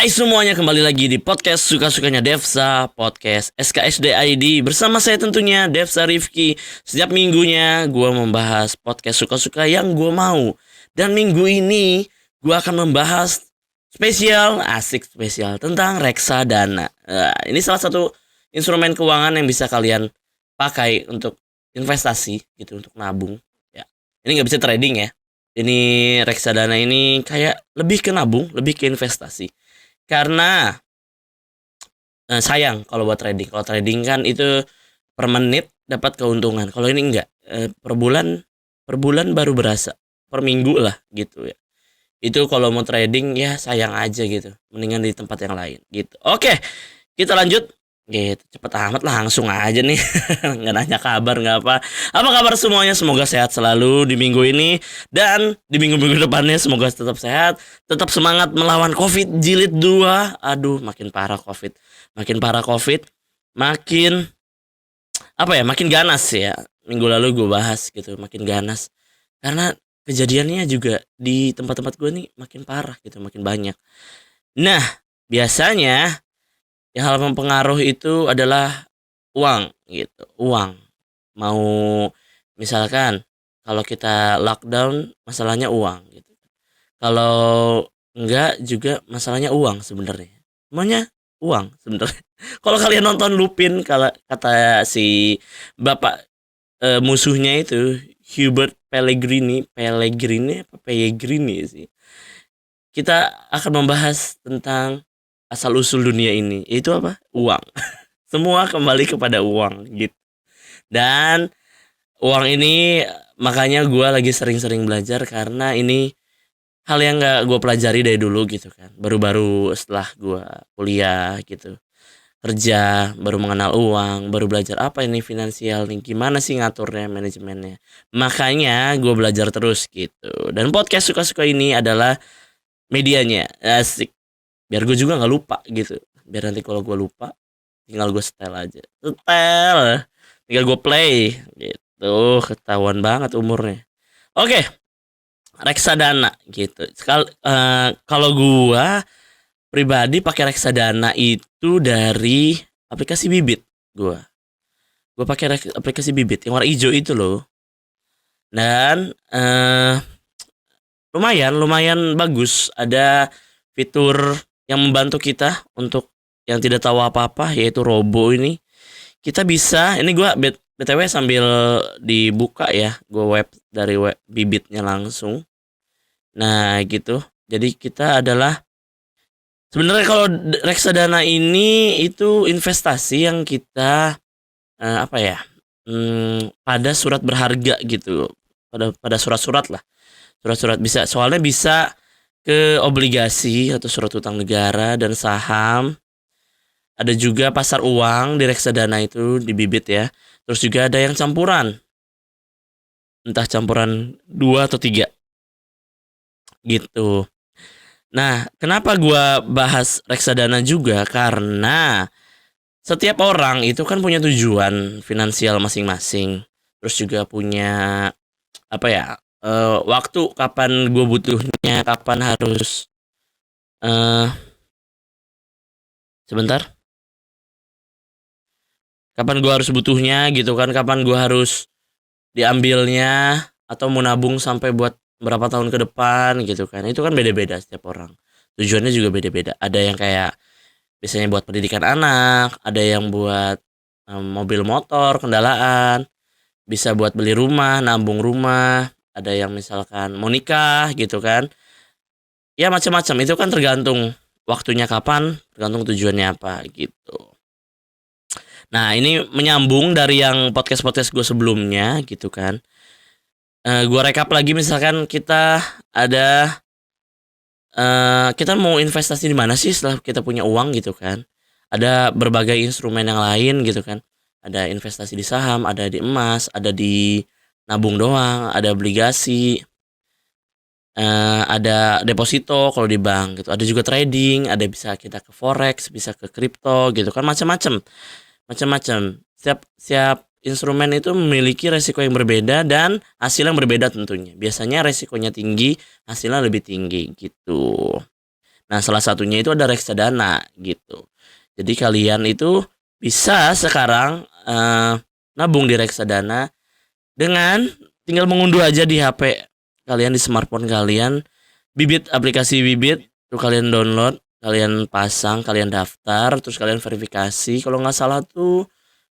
Hai semuanya, kembali lagi di podcast Suka-Sukanya Devsa, podcast SKSD ID. Bersama saya tentunya Devsa Rifki. Setiap minggunya gue membahas podcast suka-suka yang gue mau. Dan minggu ini gue akan membahas asik spesial tentang reksadana. Ini salah satu instrumen keuangan yang bisa kalian pakai untuk investasi gitu, untuk nabung ya. Ini nggak bisa trading ya. Ini reksadana ini kayak lebih ke nabung, lebih ke investasi. Karena sayang kalau buat trading. Kalau trading kan itu per menit dapat keuntungan. Kalau ini enggak. Per bulan baru berasa. Per minggu lah gitu ya. Itu kalau mau trading ya sayang aja gitu. Mendingan di tempat yang lain gitu. Oke, kita lanjut. Gitu, cepet amat langsung aja nih. Nggak nanya kabar, nggak apa. Apa kabar semuanya? Semoga sehat selalu di minggu ini. Dan di minggu-minggu depannya semoga tetap sehat. Tetap semangat melawan COVID jilid 2. Aduh, makin parah COVID. Makin parah COVID. Makin makin ganas ya. Minggu lalu gue bahas gitu, makin ganas. Karena kejadiannya juga di tempat-tempat gue nih makin parah gitu, makin banyak. Nah, biasanya yang hal mempengaruh itu adalah uang gitu, uang. Mau misalkan kalau kita lockdown masalahnya uang gitu. Kalau enggak juga masalahnya uang sebenarnya. Semuanya uang sebenarnya. Kalau kalian nonton Lupin, kalau kata si bapak musuhnya itu Hubert Pellegrini sih. Kita akan membahas tentang asal usul dunia ini. Itu apa? Uang. Semua kembali kepada uang gitu. Dan uang ini makanya gue lagi sering-sering belajar karena ini hal yang gak gue pelajari dari dulu gitu kan. Baru-baru setelah gue kuliah gitu, kerja, baru mengenal uang, baru belajar apa ini finansial nih, gimana sih ngaturnya, manajemennya. Makanya gue belajar terus gitu. Dan podcast Suka-Suka ini adalah medianya. Asik. Biar gue juga gak lupa gitu. Biar nanti kalau gue lupa tinggal gue setel aja. Tinggal gue play gitu. Ketahuan banget umurnya. Oke, reksadana gitu. Kalau gue pribadi pakai reksadana itu dari aplikasi Bibit. Gue pakai aplikasi Bibit yang warna hijau itu loh. Dan lumayan bagus. Ada fitur yang membantu kita untuk yang tidak tahu apa-apa, yaitu Robo ini. Kita bisa, ini gue BTW sambil dibuka ya, gue dari web Bibitnya langsung. Nah gitu. Jadi kita adalah sebenarnya kalau reksadana ini itu investasi yang kita pada surat berharga gitu. Pada surat-surat lah. Surat-surat bisa, soalnya bisa ke obligasi atau surat utang negara dan saham. Ada juga pasar uang di reksadana itu di Bibit ya. Terus juga ada yang campuran. Entah campuran 2 atau 3. Gitu. Nah, kenapa gua bahas reksadana juga? Karena setiap orang itu kan punya tujuan finansial masing-masing. Terus juga punya waktu kapan gue butuhnya, kapan harus sebentar. Kapan gue harus butuhnya gitu kan, kapan gue harus diambilnya atau mau nabung sampai buat berapa tahun ke depan gitu kan. Itu kan beda-beda setiap orang. Tujuannya juga beda-beda. Ada yang kayak biasanya buat pendidikan anak, ada yang buat mobil motor, kendaraan, bisa buat beli rumah, nabung rumah, ada yang misalkan mau nikah gitu kan. Ya macam-macam, itu kan tergantung waktunya kapan, tergantung tujuannya apa gitu. Nah ini menyambung dari yang podcast gue sebelumnya gitu kan. Gue rekap lagi, misalkan kita ada kita mau investasi di mana sih setelah kita punya uang gitu kan. Ada berbagai instrumen yang lain gitu kan. Ada investasi di saham, ada di emas, ada di nabung doang, ada obligasi, ada deposito kalau di bank gitu. Ada juga trading, ada bisa kita ke forex, bisa ke kripto gitu kan, macam-macam. Setiap instrumen itu memiliki resiko yang berbeda dan hasil yang berbeda tentunya. Biasanya resikonya tinggi, hasilnya lebih tinggi gitu. Nah, salah satunya itu ada reksadana gitu. Jadi kalian itu bisa sekarang nabung di reksadana dengan tinggal mengunduh aja di HP kalian, di smartphone kalian, aplikasi Bibit, tuh kalian download, kalian pasang, kalian daftar, terus kalian verifikasi. Kalau nggak salah tuh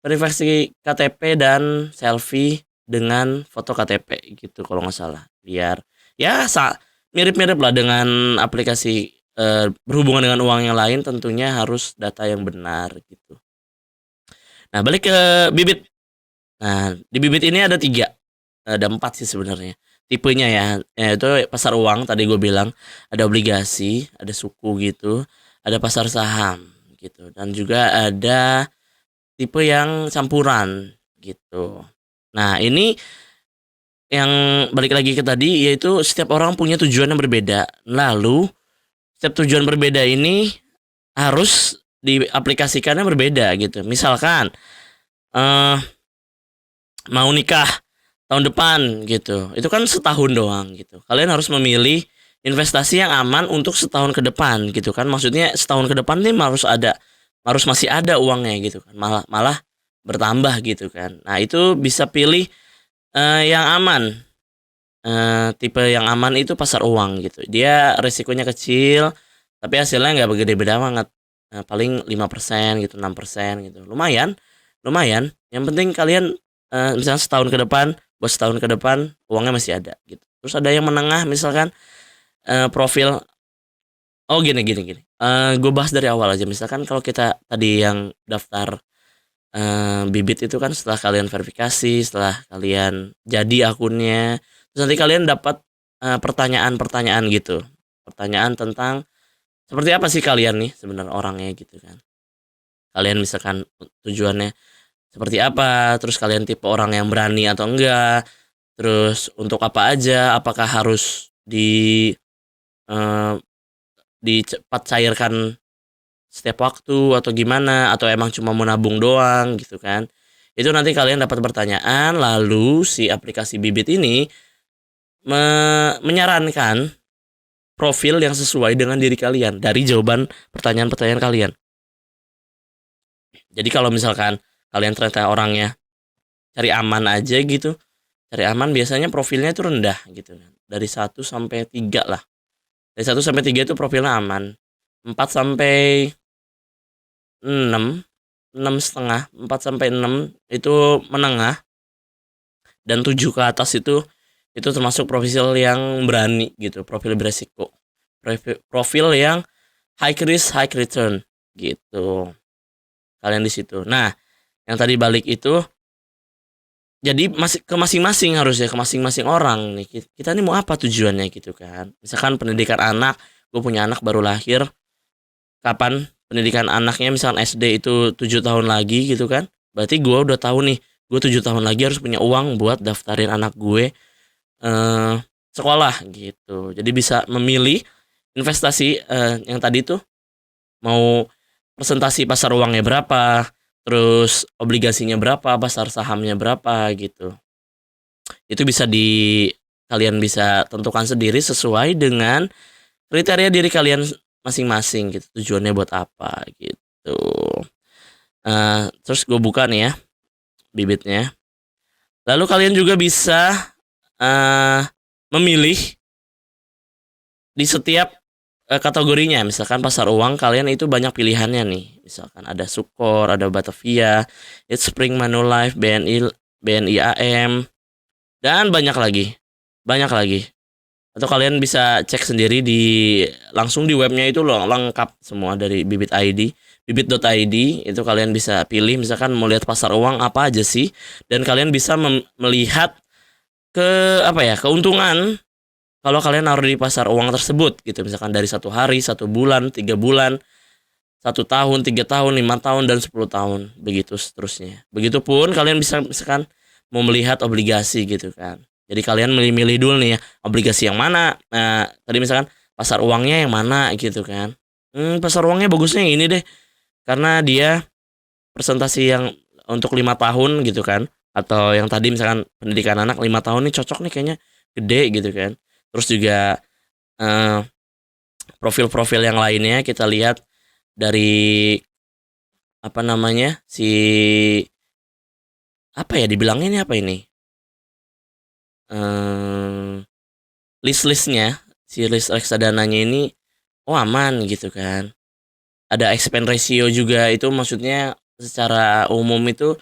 verifikasi KTP dan selfie dengan foto KTP gitu kalau nggak salah. Biar ya mirip-mirip lah dengan aplikasi berhubungan dengan uang yang lain, tentunya harus data yang benar gitu. Nah, balik ke Bibit. Nah, di Bibit ini ada 3, ada 4 sih sebenarnya tipenya ya. Itu pasar uang tadi gue bilang, ada obligasi, ada suku gitu, ada pasar saham gitu, dan juga ada tipe yang campuran gitu. Nah, ini yang balik lagi ke tadi, yaitu setiap orang punya tujuan yang berbeda. Lalu setiap tujuan berbeda ini harus diaplikasikannya berbeda gitu. Misalkan mau nikah tahun depan gitu, itu kan setahun doang gitu. Kalian harus memilih investasi yang aman untuk setahun ke depan gitu kan. Maksudnya setahun ke depan nih harus masih ada uangnya gitu kan. Malah bertambah gitu kan. Nah, itu bisa pilih yang aman. Tipe yang aman itu pasar uang gitu. Dia resikonya kecil, tapi hasilnya nggak beda banget. Paling 5% gitu, 6% gitu. Lumayan. Yang penting kalian misalnya buat setahun ke depan uangnya masih ada gitu. Terus ada yang menengah, misalkan profil. Oh, gini. Gue bahas dari awal aja. Misalkan kalau kita tadi yang daftar Bibit itu kan, setelah kalian verifikasi, setelah kalian jadi akunnya, terus nanti kalian dapat pertanyaan-pertanyaan gitu. Pertanyaan tentang seperti apa sih kalian nih sebenarnya orangnya gitu kan. Kalian misalkan tujuannya seperti apa, terus kalian tipe orang yang berani atau enggak, terus untuk apa aja, apakah harus dicepat cairkan setiap waktu atau gimana, atau emang cuma mau nabung doang gitu kan. Itu nanti kalian dapat pertanyaan, lalu si aplikasi Bibit ini menyarankan profil yang sesuai dengan diri kalian dari jawaban pertanyaan-pertanyaan kalian. Jadi kalau misalkan kalian ternyata orangnya cari aman aja gitu, cari aman biasanya profilnya itu rendah gitu kan. Dari 1 sampai 3 lah. Dari 1 sampai 3 itu profilnya aman. 4 sampai 6, 6,5, 4 sampai 6 itu menengah, dan 7 ke atas itu termasuk profil yang berani gitu, profil beresiko. Profil yang high risk high return gitu. Kalian di situ. Nah, yang tadi balik itu jadi ke masing-masing harusnya, ke masing-masing orang nih. Kita nih mau apa tujuannya gitu kan. Misalkan pendidikan anak, gue punya anak baru lahir. Kapan pendidikan anaknya, misalkan SD itu 7 tahun lagi gitu kan. Berarti gue udah tahu nih, gue 7 tahun lagi harus punya uang buat daftarin anak gue sekolah gitu. Jadi bisa memilih investasi yang tadi tuh, mau presentasi pasar uangnya berapa, terus obligasinya berapa, pasar sahamnya berapa gitu. Itu kalian bisa tentukan sendiri sesuai dengan kriteria diri kalian masing-masing gitu, tujuannya buat apa gitu. Terus gue buka nih ya Bibitnya. Lalu kalian juga bisa memilih di setiap kategorinya. Misalkan pasar uang kalian itu banyak pilihannya nih. Misalkan ada Sukor, ada Batavia, Eastspring Manulife, BNI AM, dan banyak lagi. Atau kalian bisa cek sendiri langsung di webnya itu loh, lengkap semua dari bibit.id. Itu kalian bisa pilih, misalkan mau lihat pasar uang apa aja sih, dan kalian bisa melihat keuntungan kalau kalian naruh di pasar uang tersebut gitu. Misalkan dari 1 hari, 1 bulan, 3 bulan, 1 tahun, 3 tahun, 5 tahun, dan 10 tahun, begitu seterusnya. Begitupun kalian bisa misalkan mau melihat obligasi gitu kan. Jadi kalian milih-milih dulu nih ya, obligasi yang mana. Nah, tadi misalkan pasar uangnya yang mana gitu kan. Pasar uangnya bagusnya yang ini deh, karena dia presentasi yang untuk 5 tahun gitu kan. Atau yang tadi misalkan pendidikan anak 5 tahun nih cocok nih, kayaknya gede gitu kan. Terus juga profil-profil yang lainnya kita lihat dari dibilangnya ini list-listnya, si list reksadananya ini aman gitu kan. Ada expense ratio juga, itu maksudnya secara umum itu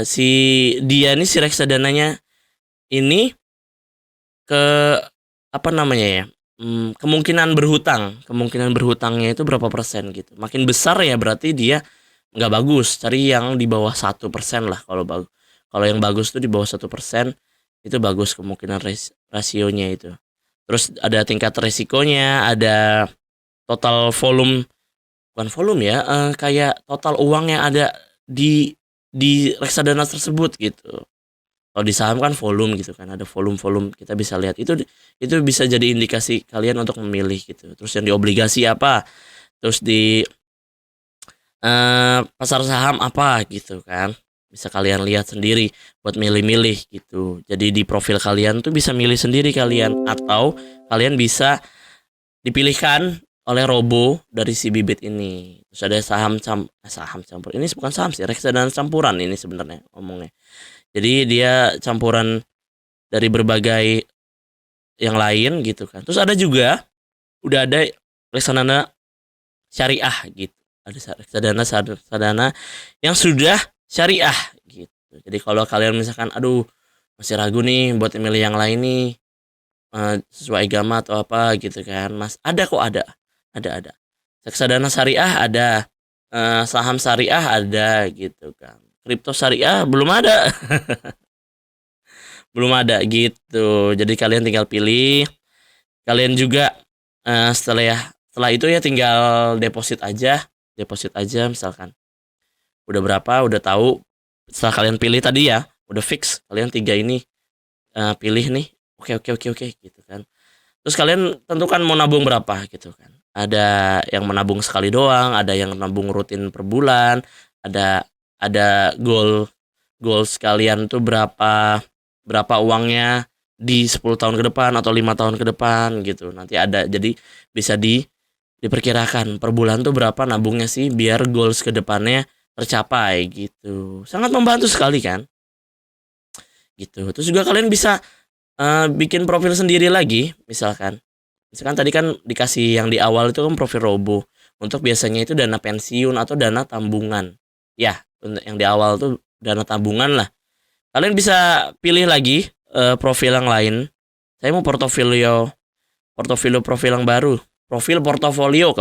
si reksadananya ini kemungkinan berhutangnya itu berapa persen gitu. Makin besar ya berarti dia nggak bagus. Cari yang di bawah 1% lah kalau yang bagus tuh di bawah 1%, itu bagus kemungkinan rasionya itu. Terus ada tingkat resikonya, ada total volume, bukan volume ya, kayak total uang yang ada di reksadana tersebut gitu. Kalau di saham kan volume gitu kan, ada volume kita bisa lihat. Itu bisa jadi indikasi kalian untuk memilih gitu. Terus yang di obligasi apa, terus di pasar saham apa gitu kan, bisa kalian lihat sendiri buat milih-milih gitu. Jadi di profil kalian tuh bisa milih sendiri kalian, atau kalian bisa dipilihkan oleh robo dari si bibit ini. Terus ada saham campur. Ini bukan saham sih, reksadana campuran ini sebenarnya ngomongnya. Jadi dia campuran dari berbagai yang lain gitu kan. Terus ada juga udah ada reksadana syariah gitu. Ada reksadana yang sudah syariah gitu. Jadi kalau kalian misalkan masih ragu nih buat milih yang lain nih, sesuai agama atau apa gitu kan, Mas, ada reksadana syariah ada, saham syariah ada gitu kan. Kripto syariah belum ada. Belum ada gitu. Jadi kalian tinggal pilih. Kalian juga setelah itu ya tinggal deposit aja misalkan. Udah berapa, udah tahu. Setelah kalian pilih tadi ya, udah fix kalian 3 ini pilih nih. Oke gitu kan. Terus kalian tentukan mau nabung berapa gitu kan. Ada yang menabung sekali doang, ada yang nabung rutin per bulan, ada goal sekalian tuh berapa uangnya di 10 tahun ke depan atau 5 tahun ke depan gitu. Nanti ada, jadi bisa diperkirakan per bulan tuh berapa nabungnya sih biar goals ke depannya tercapai gitu. Sangat membantu sekali kan gitu. Terus juga kalian bisa bikin profil sendiri lagi. Misalkan tadi kan dikasih yang di awal itu kan profil robo. Untuk biasanya itu dana pensiun atau dana tabungan ya. Untuk yang di awal tuh dana tabungan lah. Kalian bisa pilih lagi profil yang lain. Saya mau profil yang baru. Profil portofolio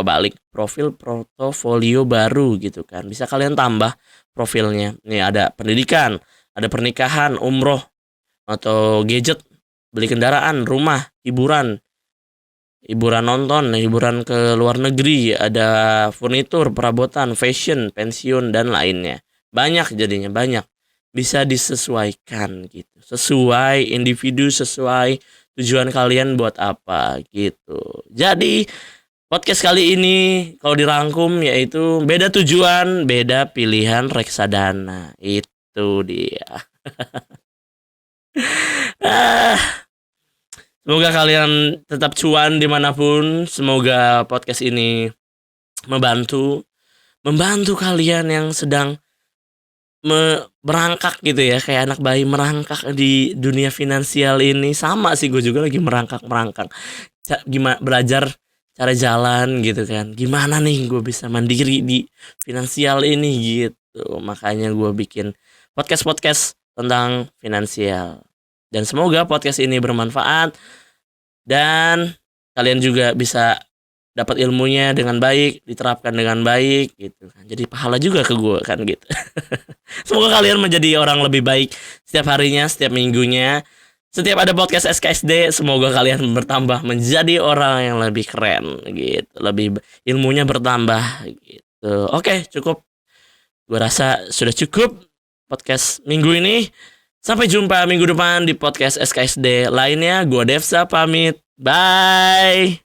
baru gitu kan. Bisa kalian tambah profilnya. Nih ada pendidikan, ada pernikahan, umroh, atau gadget, beli kendaraan, rumah, hiburan nonton, hiburan ke luar negeri, ada furnitur, perabotan, fashion, pensiun, dan lainnya. Banyak jadinya, bisa disesuaikan gitu, sesuai individu, sesuai tujuan kalian buat apa gitu. Jadi podcast kali ini kalau dirangkum yaitu beda tujuan, beda pilihan reksadana. Itu dia. Semoga kalian tetap cuan dimanapun. Semoga podcast ini membantu kalian yang sedang merangkak gitu ya, kayak anak bayi merangkak di dunia finansial ini. Sama sih, gue juga lagi merangkak. Gimana belajar cara jalan gitu kan. Gimana nih gue bisa mandiri di finansial ini gitu. Makanya gue bikin podcast tentang finansial. Dan semoga podcast ini bermanfaat dan kalian juga bisa dapat ilmunya dengan baik, diterapkan dengan baik gitu kan. Jadi pahala juga ke gue kan gitu. Semoga kalian menjadi orang lebih baik setiap harinya, setiap minggunya. Setiap ada podcast SKSD, semoga kalian bertambah menjadi orang yang lebih keren gitu. Lebih ilmunya bertambah gitu. Oke, cukup. Gue rasa sudah cukup podcast minggu ini. Sampai jumpa minggu depan di podcast SKSD lainnya. Gue Devsa pamit. Bye.